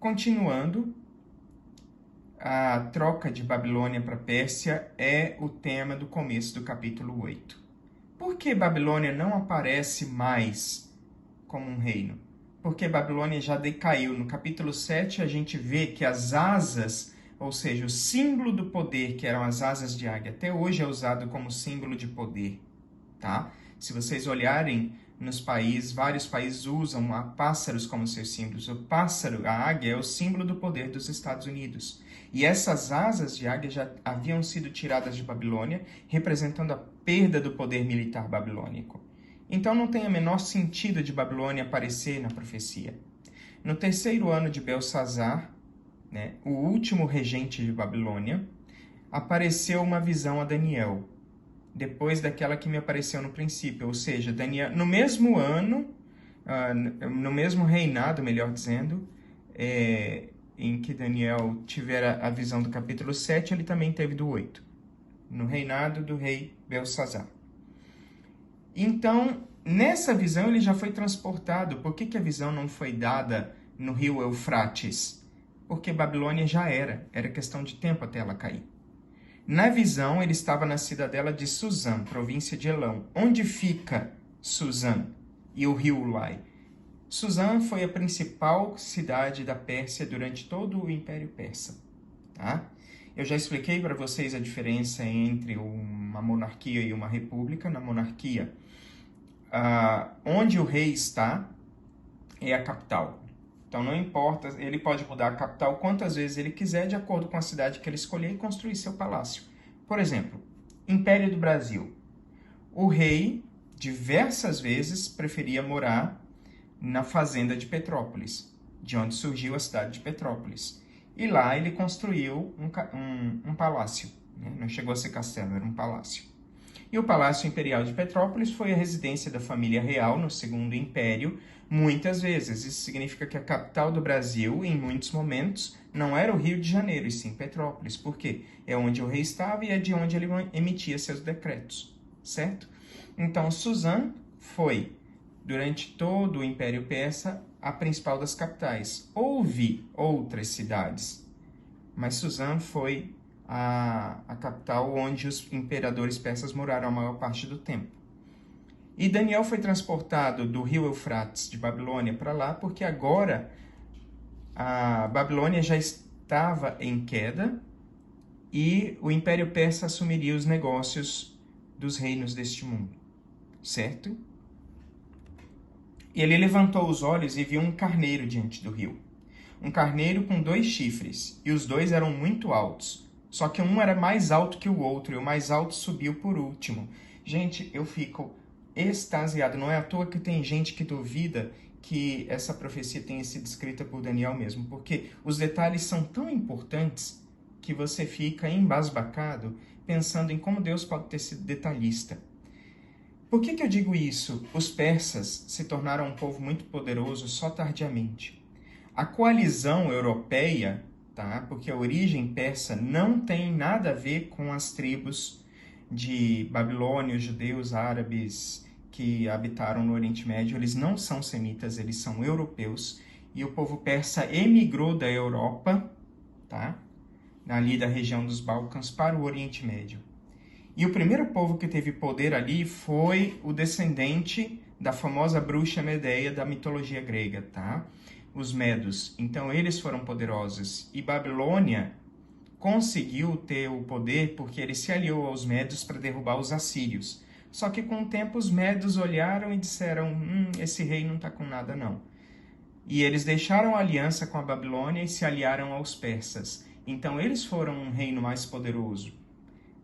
Continuando, a troca de Babilônia para Pérsia é o tema do começo do capítulo 8. Por que Babilônia não aparece mais como um reino? Porque Babilônia já decaiu. No capítulo 7, a gente vê que as asas, ou seja, o símbolo do poder, que eram as asas de águia, até hoje é usado como símbolo de poder, tá? Se vocês olharem nos países, vários países usam pássaros como seus símbolos. O pássaro, a águia, é o símbolo do poder dos Estados Unidos. E essas asas de águia já haviam sido tiradas de Babilônia, representando a perda do poder militar babilônico. Então não tem o menor sentido de Babilônia aparecer na profecia. No terceiro ano de Belsazar, o último regente de Babilônia, apareceu uma visão a Daniel, depois daquela que me apareceu no princípio, ou seja, Daniel, no mesmo ano, no mesmo reinado, melhor dizendo, em que Daniel tivera a visão do capítulo 7, ele também teve do 8, no reinado do rei Belsazar. Então, nessa visão ele já foi transportado. Por que a visão não foi dada no rio Eufrates? Porque Babilônia já era questão de tempo até ela cair. Na visão, ele estava na cidadela de Suzã, província de Elão. Onde fica Suzã e o rio Ulai? Suzã foi a principal cidade da Pérsia durante todo o Império Persa. Tá? Eu já expliquei para vocês a diferença entre uma monarquia e uma república. Na monarquia, onde o rei está é a capital. Então não importa, ele pode mudar a capital quantas vezes ele quiser, de acordo com a cidade que ele escolher, e construir seu palácio. Por exemplo, Império do Brasil. O rei, diversas vezes, preferia morar na fazenda de Petrópolis, de onde surgiu a cidade de Petrópolis. E lá ele construiu um palácio. Não chegou a ser castelo, era um palácio. E o Palácio Imperial de Petrópolis foi a residência da família real no Segundo Império, muitas vezes. Isso significa que a capital do Brasil, em muitos momentos, não era o Rio de Janeiro, e sim Petrópolis. Por quê? É onde o rei estava e é de onde ele emitia seus decretos, certo? Então, Suzã foi, durante todo o Império Persa, a principal das capitais. Houve outras cidades, mas Suzã foi a capital onde os imperadores persas moraram a maior parte do tempo. E Daniel foi transportado do rio Eufrates de Babilônia para lá, porque agora a Babilônia já estava em queda e o Império Persa assumiria os negócios dos reinos deste mundo, certo? E ele levantou os olhos e viu um carneiro diante do rio. Um carneiro com 2 chifres, e os 2 eram muito altos. Só que um era mais alto que o outro, e o mais alto subiu por último. Gente, eu fico extasiado. Não é à toa que tem gente que duvida que essa profecia tenha sido escrita por Daniel mesmo, porque os detalhes são tão importantes que você fica embasbacado pensando em como Deus pode ter sido detalhista. Por que eu digo isso? Os persas se tornaram um povo muito poderoso só tardiamente. A coalizão europeia, porque a origem persa não tem nada a ver com as tribos de babilônios, judeus, árabes que habitaram no Oriente Médio. Eles não são semitas, eles são europeus. E o povo persa emigrou da Europa, ali da região dos Balcãs, para o Oriente Médio. E o primeiro povo que teve poder ali foi o descendente da famosa bruxa Medeia da mitologia grega, os medos. Então eles foram poderosos. E Babilônia conseguiu ter o poder porque ele se aliou aos medos para derrubar os assírios. Só que com o tempo os medos olharam e disseram, esse rei não está com nada não. E eles deixaram a aliança com a Babilônia e se aliaram aos persas. Então eles foram um reino mais poderoso.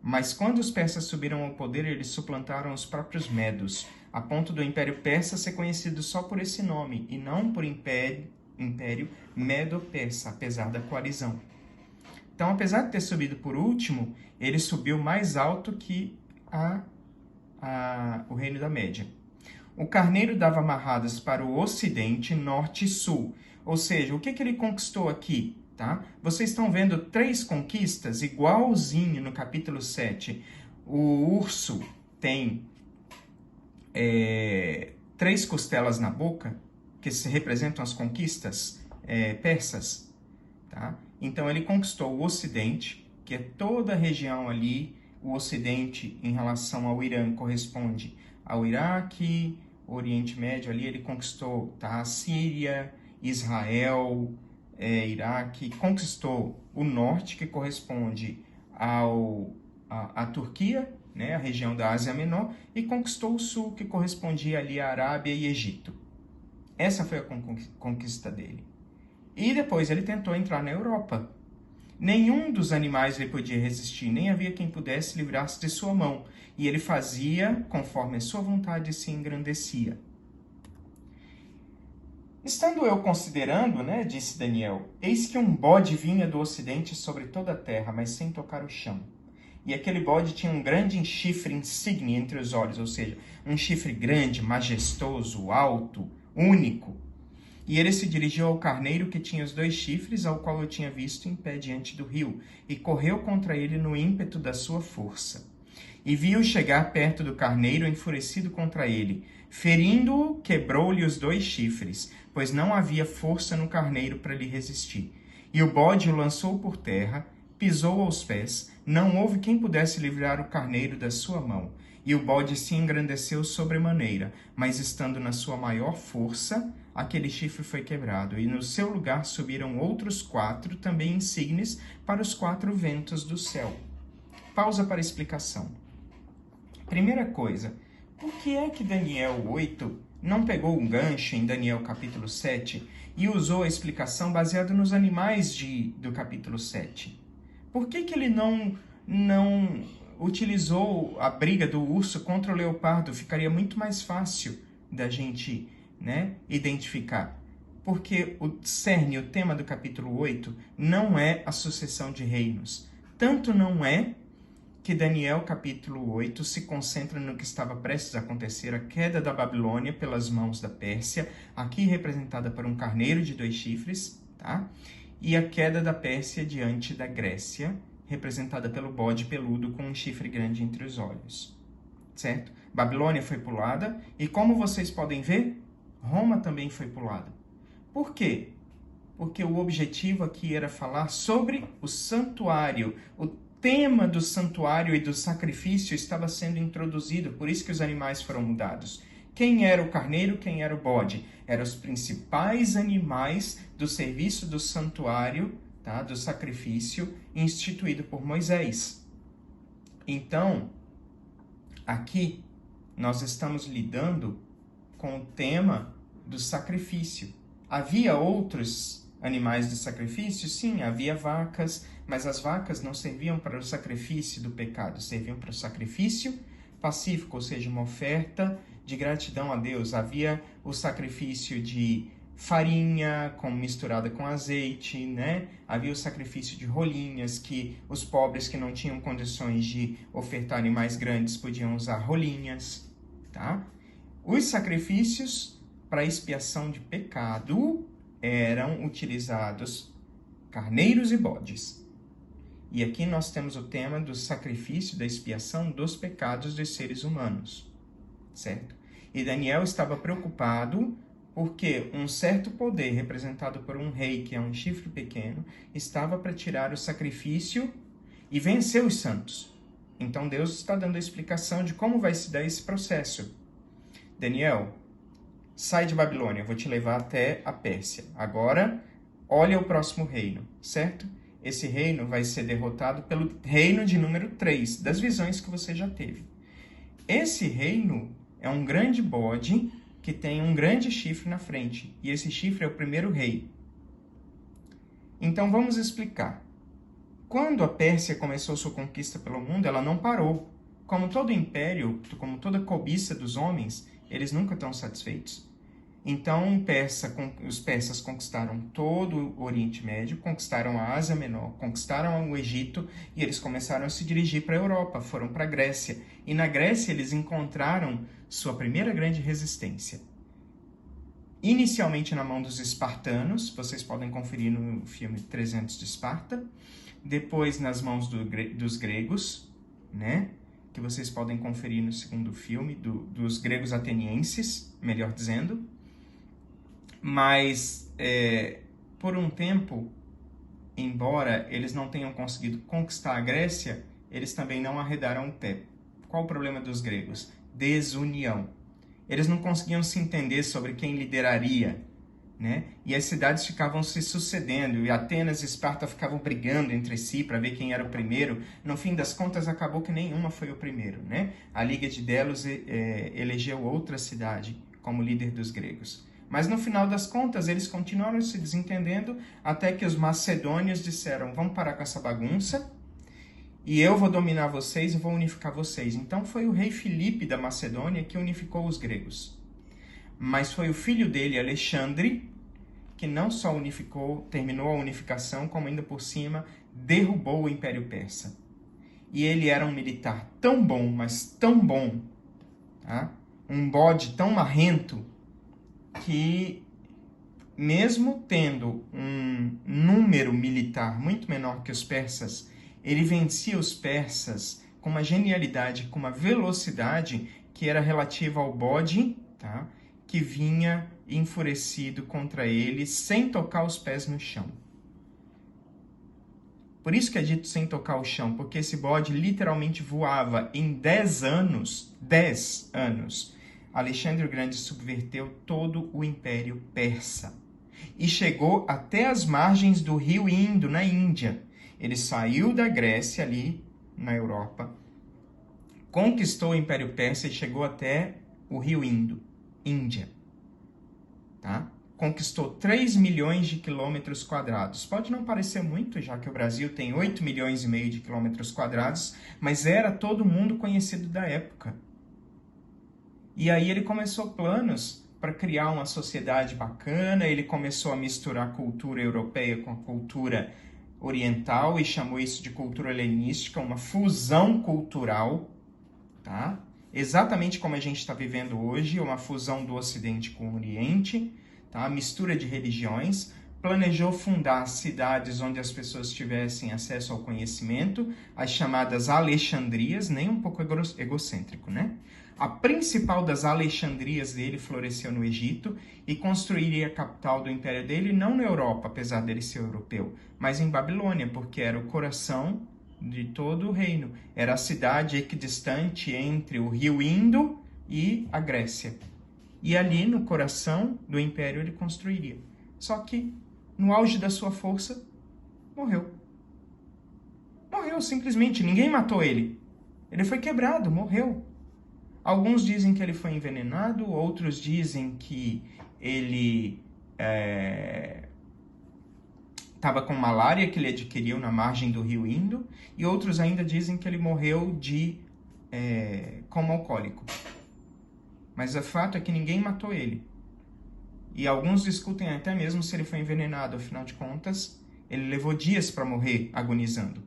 Mas quando os persas subiram ao poder, eles suplantaram os próprios medos, a ponto do Império Persa ser conhecido só por esse nome, e não por Império Medo-Persa, apesar da coalizão. Então, apesar de ter subido por último, ele subiu mais alto que o Reino da Média. O carneiro dava amarradas para o ocidente, norte e sul. Ou seja, o que ele conquistou aqui? Vocês estão vendo 3 conquistas, igualzinho no capítulo 7. O urso tem 3 costelas na boca, que se representam as conquistas persas. Tá? Então ele conquistou o Ocidente, que é toda a região ali. O Ocidente, em relação ao Irã, corresponde ao Iraque, o Oriente Médio ali, ele conquistou, tá? A Síria, Israel, Iraque, conquistou o Norte, que corresponde à Turquia, né? A região da Ásia Menor, e conquistou o Sul, que correspondia ali à Arábia e Egito. Essa foi a conquista dele. E depois ele tentou entrar na Europa. Nenhum dos animais lhe podia resistir, nem havia quem pudesse livrar-se de sua mão. E ele fazia conforme a sua vontade e se engrandecia. Estando eu considerando, né, disse Daniel, eis que um bode vinha do ocidente sobre toda a terra, mas sem tocar o chão. E aquele bode tinha um grande chifre insigne entre os olhos, ou seja, um chifre grande, majestoso, alto, único. E ele se dirigiu ao carneiro que tinha os 2 chifres, ao qual eu tinha visto em pé diante do rio, e correu contra ele no ímpeto da sua força. E viu chegar perto do carneiro, enfurecido contra ele. Ferindo-o, quebrou-lhe os 2 chifres, pois não havia força no carneiro para lhe resistir. E o bode o lançou por terra, pisou aos pés, não houve quem pudesse livrar o carneiro da sua mão. E o bode se engrandeceu sobremaneira, mas estando na sua maior força, aquele chifre foi quebrado, e no seu lugar subiram outros 4, também insígnes, para os 4 ventos do céu. Pausa para explicação. Primeira coisa, por que é que Daniel 8 não pegou um gancho em Daniel capítulo 7 e usou a explicação baseada nos animais do capítulo 7? Por que ele não utilizou a briga do urso contra o leopardo? Ficaria muito mais fácil da gente, né, identificar. Porque o cerne, o tema do capítulo 8, não é a sucessão de reinos. Tanto não é que Daniel capítulo 8 se concentra no que estava prestes a acontecer, a queda da Babilônia pelas mãos da Pérsia, aqui representada por um carneiro de 2 chifres, tá? E a queda da Pérsia diante da Grécia, representada pelo bode peludo com um chifre grande entre os olhos, certo? Babilônia foi pulada e, como vocês podem ver, Roma também foi pulada. Por quê? Porque o objetivo aqui era falar sobre o santuário. O tema do santuário e do sacrifício estava sendo introduzido, por isso que os animais foram mudados. Quem era o carneiro, quem era o bode? Eram os principais animais do serviço do santuário, tá? Do sacrifício, instituído por Moisés. Então, aqui, nós estamos lidando com o tema do sacrifício. Havia outros animais de sacrifício? Sim, havia vacas, mas as vacas não serviam para o sacrifício do pecado, serviam para o sacrifício pacífico, ou seja, uma oferta de gratidão a Deus. Havia o sacrifício de farinha misturada com azeite, né? Havia o sacrifício de rolinhas, que os pobres que não tinham condições de ofertar animais grandes podiam usar rolinhas, tá? Os sacrifícios para expiação de pecado eram utilizados carneiros e bodes. E aqui nós temos o tema do sacrifício da expiação dos pecados dos seres humanos, certo? E Daniel estava preocupado porque um certo poder, representado por um rei, que é um chifre pequeno, estava para tirar o sacrifício e vencer os santos. Então Deus está dando a explicação de como vai se dar esse processo. Daniel, sai de Babilônia, eu vou te levar até a Pérsia. Agora, olha o próximo reino, certo? Esse reino vai ser derrotado pelo reino de número 3, das visões que você já teve. Esse reino é um grande bode que tem um grande chifre na frente, e esse chifre é o primeiro rei. Então vamos explicar. Quando a Pérsia começou sua conquista pelo mundo, ela não parou. Como todo império, como toda cobiça dos homens, eles nunca estão satisfeitos. Então, os persas conquistaram todo o Oriente Médio, conquistaram a Ásia Menor, conquistaram o Egito e eles começaram a se dirigir para a Europa, foram para a Grécia. E na Grécia eles encontraram sua primeira grande resistência. Inicialmente na mão dos espartanos, vocês podem conferir no filme 300 de Esparta. Depois nas mãos dos gregos, né? Que vocês podem conferir no segundo filme, dos gregos atenienses, melhor dizendo. Mas Por um tempo, embora eles não tenham conseguido conquistar a Grécia, eles também não arredaram o pé. Qual o problema dos gregos? Desunião. Eles não conseguiam se entender sobre quem lideraria, né? E as cidades ficavam se sucedendo, e Atenas e Esparta ficavam brigando entre si para ver quem era o primeiro. No fim das contas, acabou que nenhuma foi o primeiro, né? A Liga de Delos elegeu outra cidade como líder dos gregos. Mas no final das contas, eles continuaram se desentendendo até que os macedônios disseram: vamos parar com essa bagunça, e eu vou dominar vocês e vou unificar vocês. Então foi o rei Filipe da Macedônia que unificou os gregos. Mas foi o filho dele, Alexandre, que não só terminou a unificação, como ainda por cima derrubou o Império Persa. E ele era um militar tão bom, mas tão bom, tá? Um bode tão marrento, que mesmo tendo um número militar muito menor que os persas, ele vencia os persas com uma genialidade, com uma velocidade que era relativa ao bode, tá? Que vinha enfurecido contra ele, sem tocar os pés no chão. Por isso que é dito sem tocar o chão, porque esse bode literalmente voava. Em 10 anos, Alexandre o Grande subverteu todo o Império Persa e chegou até as margens do rio Indo, na Índia. Ele saiu da Grécia, ali na Europa, conquistou o Império Persa e chegou até o rio Indo, Índia. Tá? Conquistou 3 milhões de quilômetros quadrados. Pode não parecer muito, já que o Brasil tem 8 milhões e meio de quilômetros quadrados, mas era todo mundo conhecido da época. E aí ele começou planos para criar uma sociedade bacana, ele começou a misturar a cultura europeia com a cultura oriental e chamou isso de cultura helenística, uma fusão cultural, tá? Exatamente como a gente está vivendo hoje, uma fusão do Ocidente com o Oriente, tá? Mistura de religiões. Planejou fundar cidades onde as pessoas tivessem acesso ao conhecimento, as chamadas Alexandrias, nem um pouco egocêntrico, né? A principal das Alexandrias dele floresceu no Egito e construiria a capital do império dele não na Europa, apesar dele ser europeu, mas em Babilônia, porque era o coração de todo o reino. Era a cidade equidistante entre o rio Indo e a Grécia. E ali, no coração do império, ele construiria. Só que, no auge da sua força, morreu. Morreu, simplesmente. Ninguém matou ele. Ele foi quebrado, morreu. Alguns dizem que ele foi envenenado, outros dizem que ele estava com malária, que ele adquiriu na margem do rio Indo, e outros ainda dizem que ele morreu como alcoólico. Mas o fato é que ninguém matou ele. E alguns discutem até mesmo se ele foi envenenado, afinal de contas, ele levou dias para morrer agonizando.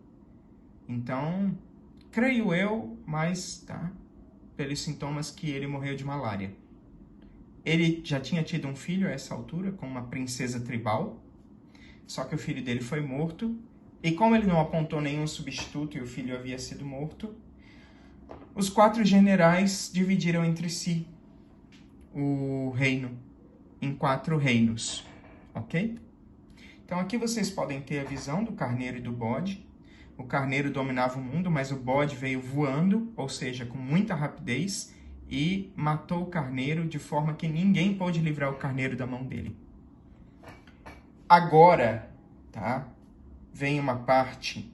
Então, creio eu, mas, tá, pelos sintomas, que ele morreu de malária. Ele já tinha tido um filho a essa altura, com uma princesa tribal, só que o filho dele foi morto, e como ele não apontou nenhum substituto e o filho havia sido morto, os 4 generais dividiram entre si o reino em 4 reinos, ok? Então aqui vocês podem ter a visão do carneiro e do bode. O carneiro dominava o mundo, mas o bode veio voando, ou seja, com muita rapidez, e matou o carneiro de forma que ninguém pôde livrar o carneiro da mão dele. Agora, tá? Vem uma parte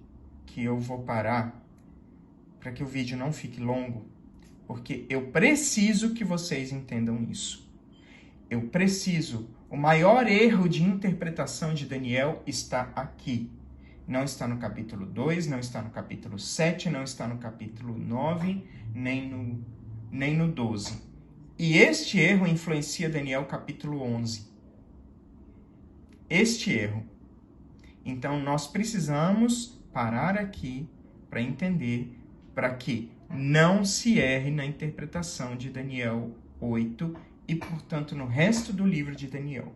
que eu vou parar para que o vídeo não fique longo, porque eu preciso que vocês entendam isso. Eu preciso. O maior erro de interpretação de Daniel está aqui. Não está no capítulo 2, não está no capítulo 7, não está no capítulo 9, nem no 12. E este erro influencia Daniel capítulo 11. Este erro. Então, nós precisamos parar aqui para entender, para que não se erre na interpretação de Daniel 8 e, portanto, no resto do livro de Daniel.